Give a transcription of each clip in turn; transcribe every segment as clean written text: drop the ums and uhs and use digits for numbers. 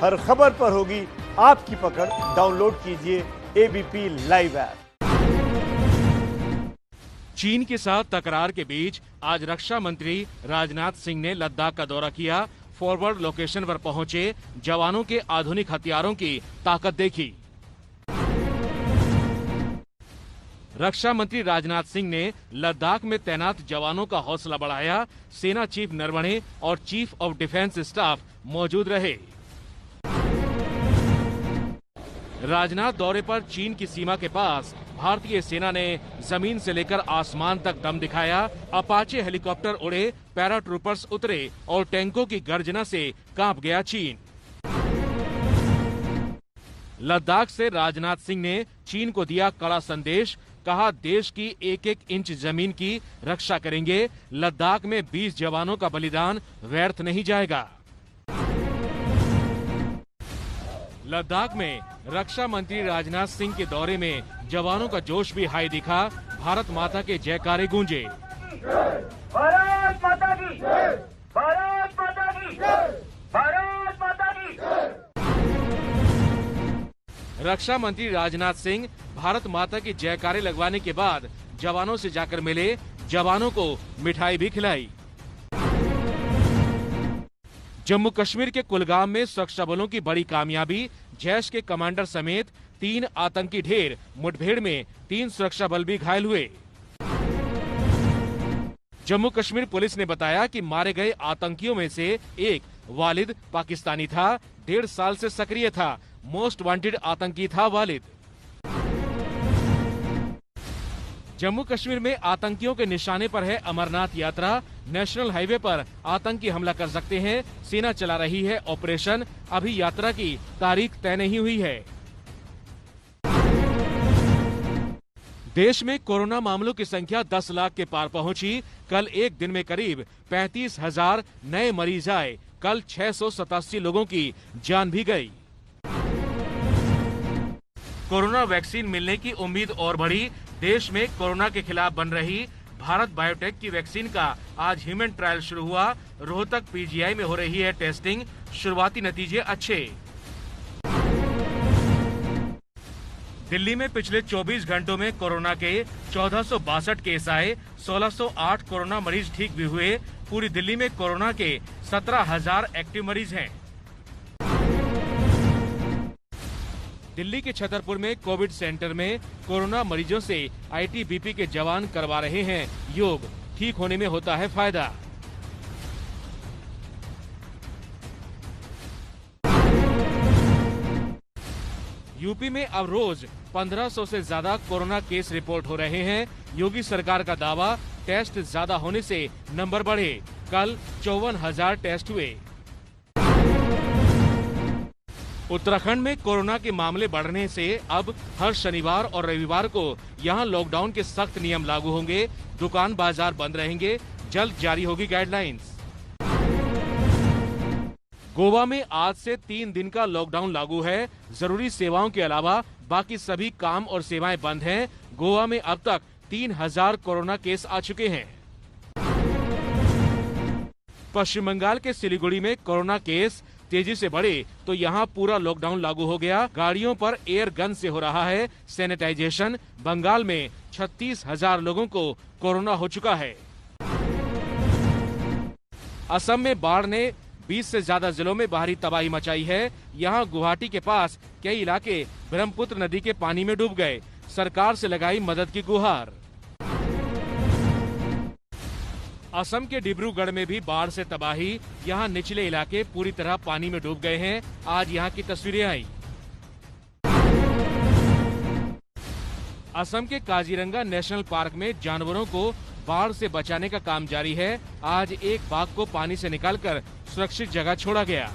हर खबर पर होगी आपकी पकड़। डाउनलोड कीजिए एबीपी लाइव ऐप। चीन के साथ तकरार के बीच आज रक्षा मंत्री राजनाथ सिंह ने लद्दाख का दौरा किया। फॉरवर्ड लोकेशन पर पहुंचे जवानों के आधुनिक हथियारों की ताकत देखी। रक्षा मंत्री राजनाथ सिंह ने लद्दाख में तैनात जवानों का हौसला बढ़ाया। सेना चीफ नरवणे और चीफ ऑफ डिफेंस स्टाफ मौजूद रहे। राजनाथ दौरे पर चीन की सीमा के पास भारतीय सेना ने जमीन से लेकर आसमान तक दम दिखाया। अपाचे हेलीकॉप्टर उड़े, पैराट्रूपर्स उतरे और टैंकों की गर्जना से कांप गया चीन। लद्दाख से राजनाथ सिंह ने चीन को दिया कड़ा संदेश। कहा, देश की एक एक इंच जमीन की रक्षा करेंगे। लद्दाख में 20 जवानों का बलिदान व्यर्थ नहीं जाएगा। लद्दाख में रक्षा मंत्री राजनाथ सिंह के दौरे में जवानों का जोश भी हाई दिखा। भारत माता के जयकारे गूंजे। भारत माता की जय! भारत माता की जय! भारत माता की जय! रक्षा मंत्री राजनाथ सिंह भारत माता की जयकारे लगवाने के बाद जवानों से जाकर मिले। जवानों को मिठाई भी खिलाई। जम्मू कश्मीर के कुलगाम में सुरक्षा बलों की बड़ी कामयाबी। जैश के कमांडर समेत 3 आतंकी ढेर। मुठभेड़ में 3 सुरक्षा बल भी घायल हुए। जम्मू कश्मीर पुलिस ने बताया कि मारे गए आतंकियों में से एक वालिद पाकिस्तानी था। 1.5 साल से सक्रिय था। मोस्ट वांटेड आतंकी था वालिद। जम्मू कश्मीर में आतंकियों के निशाने पर है अमरनाथ यात्रा। नेशनल हाईवे पर आतंकी हमला कर सकते हैं। सेना चला रही है ऑपरेशन। अभी यात्रा की तारीख तय नहीं हुई है। देश में कोरोना मामलों की संख्या 10 लाख के पार पहुंची। कल एक दिन में करीब 35,000 नए मरीज आए। कल 687 लोगों की जान भी गई। कोरोना वैक्सीन मिलने की उम्मीद और बढ़ी। देश में कोरोना के खिलाफ बन रही भारत बायोटेक की वैक्सीन का आज ह्यूमन ट्रायल शुरू हुआ। रोहतक पीजीआई में हो रही है टेस्टिंग। शुरुआती नतीजे अच्छे। दिल्ली में पिछले 24 घंटों में कोरोना के 1462 केस आए। 1608 कोरोना मरीज ठीक भी हुए। पूरी दिल्ली में कोरोना के 17,000 एक्टिव मरीज हैं। दिल्ली के छतरपुर में कोविड सेंटर में कोरोना मरीजों से आईटीबीपी के जवान करवा रहे हैं योग। ठीक होने में होता है फायदा। यूपी में अब रोज 1500 से ज्यादा कोरोना केस रिपोर्ट हो रहे हैं। योगी सरकार का दावा, टेस्ट ज्यादा होने से नंबर बढ़े। कल 54,000 टेस्ट हुए। उत्तराखंड में कोरोना के मामले बढ़ने से अब हर शनिवार और रविवार को यहां लॉकडाउन के सख्त नियम लागू होंगे। दुकान बाजार बंद रहेंगे। जल्द जारी होगी गाइडलाइंस। गोवा में आज से 3 दिन का लॉकडाउन लागू है। जरूरी सेवाओं के अलावा बाकी सभी काम और सेवाएं बंद हैं। गोवा में अब तक 3,000 कोरोना केस आ चुके हैं। पश्चिम बंगाल के सिलीगुड़ी में कोरोना केस तेजी से बढ़े तो यहां पूरा लॉकडाउन लागू हो गया। गाड़ियों पर एयर गन से हो रहा है सैनिटाइजेशन। बंगाल में 36,000 लोगों को कोरोना हो चुका है। असम में बाढ़ ने 20 से ज्यादा जिलों में भारी तबाही मचाई है। यहां गुवाहाटी के पास कई इलाके ब्रह्मपुत्र नदी के पानी में डूब गए। सरकार से लगाई मदद की गुहार। असम के डिब्रूगढ़ में भी बाढ़ से तबाही। यहां निचले इलाके पूरी तरह पानी में डूब गए हैं। आज यहां की तस्वीरें आई। असम के काजीरंगा नेशनल पार्क में जानवरों को बाढ़ से बचाने का काम जारी है। आज एक बाघ को पानी से निकालकर सुरक्षित जगह छोड़ा गया।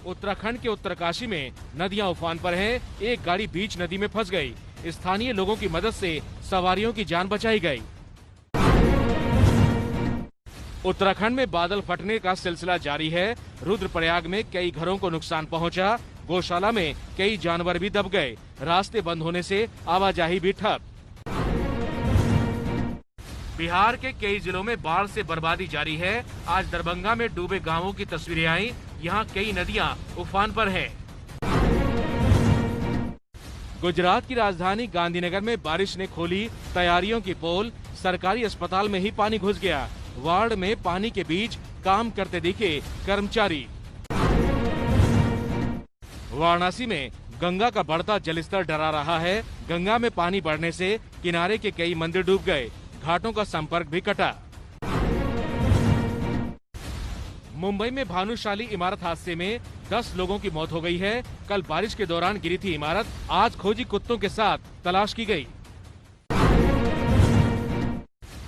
उत्तराखंड के उत्तरकाशी में नदियां उफान पर हैं। एक गाड़ी बीच नदी में फंस गई। स्थानीय लोगों की मदद से सवारियों की जान बचाई गई। उत्तराखंड में बादल फटने का सिलसिला जारी है। रुद्रप्रयाग में कई घरों को नुकसान पहुंचा। गौशाला में कई जानवर भी दब गए। रास्ते बंद होने से आवाजाही भी ठप। बिहार के कई जिलों में बाढ़ से बर्बादी जारी है। आज दरभंगा में डूबे गांवों की तस्वीरें आई। यहाँ कई नदियाँ उफान पर है। गुजरात की राजधानी गांधीनगर में बारिश ने खोली तैयारियों की पोल। सरकारी अस्पताल में ही पानी घुस गया। वार्ड में पानी के बीच काम करते दिखे कर्मचारी। वाराणसी में गंगा का बढ़ता जलस्तर डरा रहा है। गंगा में पानी बढ़ने से किनारे के कई मंदिर डूब गए। घाटों का संपर्क भी कटा। मुंबई में भानुशाली इमारत हादसे में 10 लोगों की मौत हो गई है। कल बारिश के दौरान गिरी थी इमारत। आज खोजी कुत्तों के साथ तलाश की गई।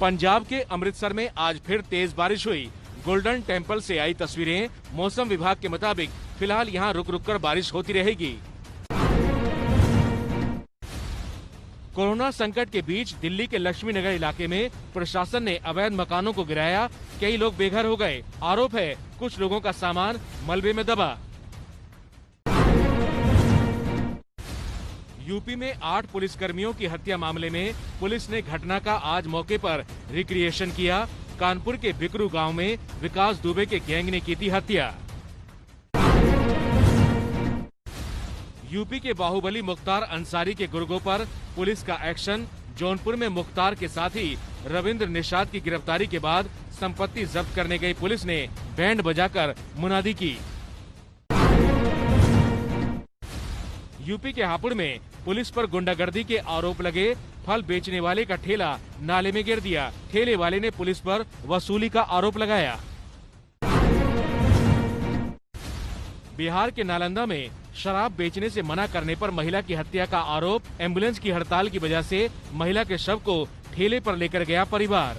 पंजाब के अमृतसर में आज फिर तेज बारिश हुई। गोल्डन टेम्पल से आई तस्वीरें। मौसम विभाग के मुताबिक फिलहाल यहाँ रुक रुक कर बारिश होती रहेगी। कोरोना संकट के बीच दिल्ली के लक्ष्मी नगर इलाके में प्रशासन ने अवैध मकानों को गिराया। कई लोग बेघर हो गए। आरोप है कुछ लोगों का सामान मलबे में दबा। यूपी में 8 पुलिसकर्मियों की हत्या मामले में पुलिस ने घटना का आज मौके पर रिक्रिएशन किया। कानपुर के बिकरू गांव में विकास दुबे के गैंग ने की थी हत्या। यूपी के बाहुबली मुख्तार अंसारी के गुर्गों पर पुलिस का एक्शन। जौनपुर में मुख्तार के साथी रविंद्र निषाद की गिरफ्तारी के बाद संपत्ति जब्त करने गई पुलिस ने बैंड बजाकर मुनादी की। यूपी के हापुड़ में पुलिस पर गुंडागर्दी के आरोप लगे। फल बेचने वाले का ठेला नाले में गिर दिया। ठेले वाले ने पुलिस पर वसूली का आरोप लगाया। बिहार के नालंदा में शराब बेचने से मना करने पर महिला की हत्या का आरोप। एम्बुलेंस की हड़ताल की वजह से महिला के शव को ठेले पर लेकर गया परिवार।